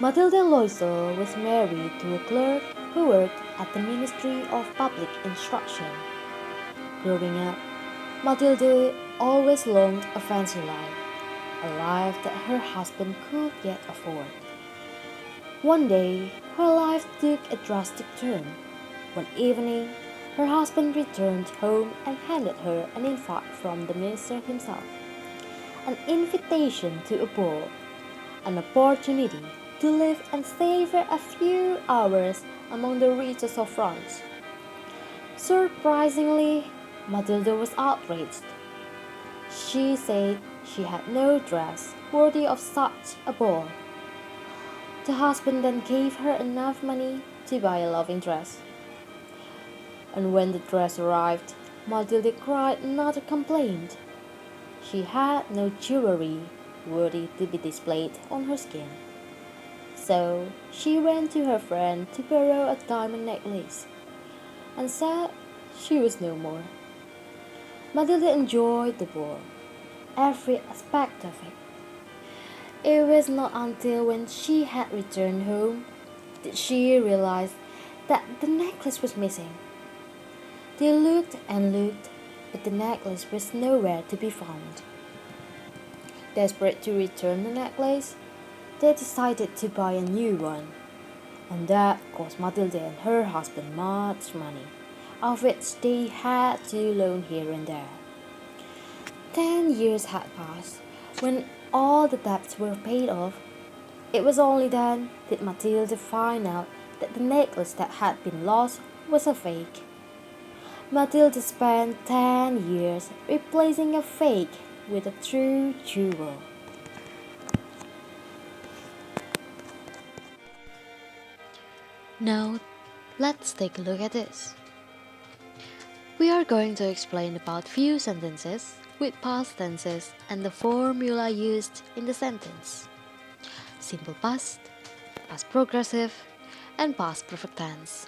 Matilda Loisel was married to a clerk who worked at the Ministry of Public Instruction. Growing up, Matilda always longed a fancy life, a life that her husband could yet afford. One day, her life took a drastic turn. One evening, her husband returned home and handed her an invite from the minister himself. An invitation to a ball, an opportunity to live and savor a few hours among the riches of France. Surprisingly, Matilda was outraged. She said she had no dress worthy of such a ball. The husband then gave her enough money to buy a loving dress. And when the dress arrived, Matilda cried not a complaint. She had no jewelry worthy to be displayed on her skin. So she went to her friend to borrow a diamond necklace and said she was no more. Matilda enjoyed the ball, every aspect of it. It was not until when she had returned home that she realized that the necklace was missing. They looked and looked, but the necklace was nowhere to be found. Desperate to return the necklace, they decided to buy a new one, and that cost Matilda and her husband much money, of which they had to loan here and there. 10 years had passed. When all the debts were paid off, it was only then that Matilda found out that the necklace that had been lost was a fake. Matilda spent 10 years replacing a fake with a true jewel. Now, let's take a look at this. We are going to explain about few sentences with past tenses and the formula used in the sentence: simple past, past progressive, and past perfect tense.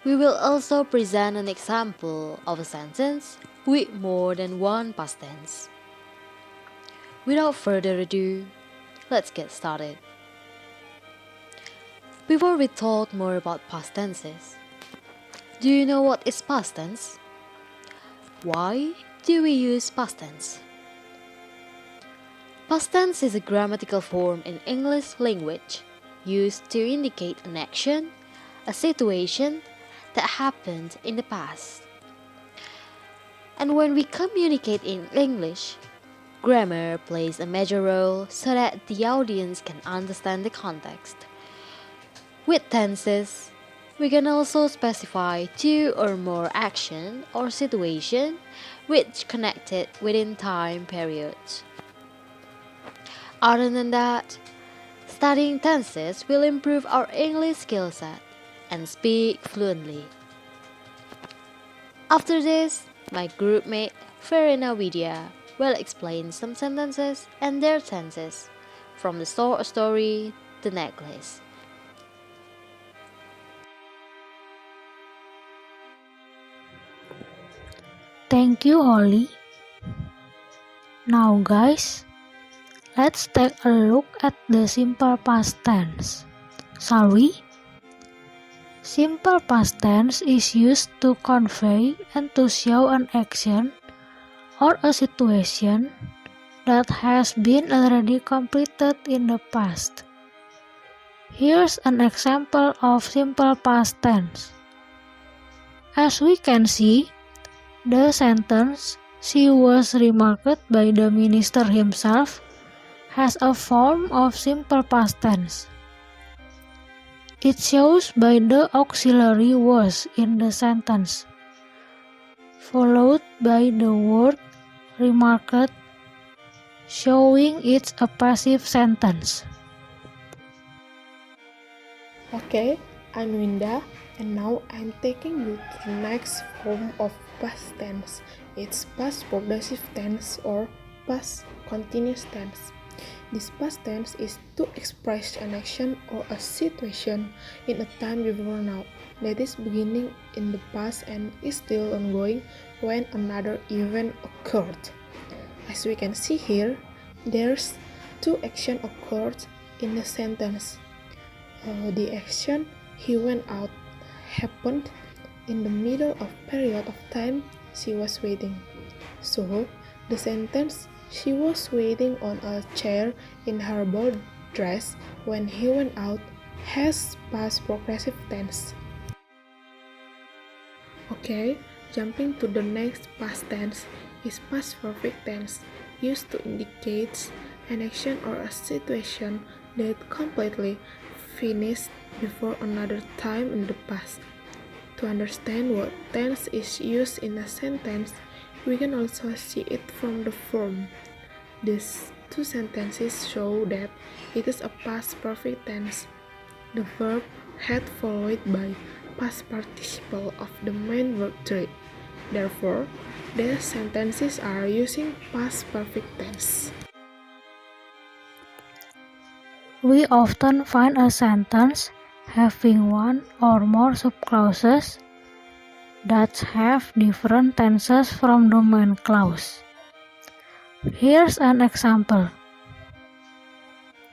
We will also present an example of a sentence with more than one past tense. Without further ado, let's get started. Before we talk more about past tenses, do you know what is past tense? Why do we use past tense? Past tense is a grammatical form in English language used to indicate an action, a situation that happened in the past. And when we communicate in English, grammar plays a major role so that the audience can understand the context. With tenses, we can also specify two or more action or situation which connected within time periods. Other than that, studying tenses will improve our English skill set and speak fluently. After this, my groupmate Verena Widya will explain some sentences and their tenses, from the short story to necklace. Thank you, Holly. Now, guys, let's take a look at the simple past tense. Shall we? Simple past tense is used to convey and to show an action or a situation that has been already completed in the past. Here's an example of simple past tense. As we can see, the sentence "she was remarked by the minister himself" has a form of simple past tense. It shows by the auxiliary was in the sentence, followed by the word remarked, showing it's a passive sentence. Okay, I'm Winda, and now I'm taking you to the next form of past tense. It's past progressive tense or past continuous tense. This past tense is to express an action or a situation in a time before now, that is beginning in the past and is still ongoing when another event occurred. As we can see here, there's two actions occurred in the sentence. The action "he went out" happened in the middle of period of time she was waiting. So, the sentence "she was waiting on a chair in her ball dress when he went out" has past progressive tense. Okay, jumping to the next past tense is past perfect tense, used to indicate an action or a situation that completely finished before another time in the past. To understand what tense is used in a sentence, we can also see it from the form. These two sentences show that it is a past perfect tense. The verb had followed by past participle of the main verb trait. Therefore, the sentences are using past perfect tense. We often find a sentence having one or more subclauses that have different tenses from the main clause. Here's an example.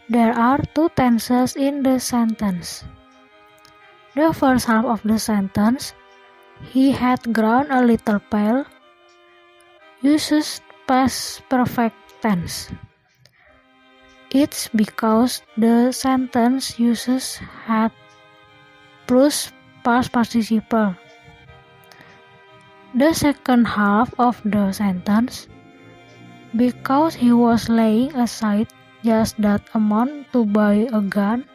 There are two tenses in the sentence. The first half of the sentence, "he had grown a little pale," uses past perfect tense. It's because the sentence uses had plus past participle. The second half of the sentence, "because he was laying aside just that amount to buy a gun,"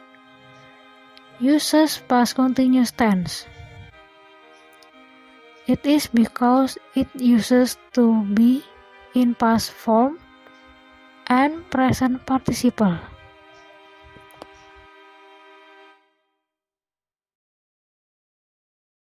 uses past continuous tense. It is because it uses to be in past form and present participle.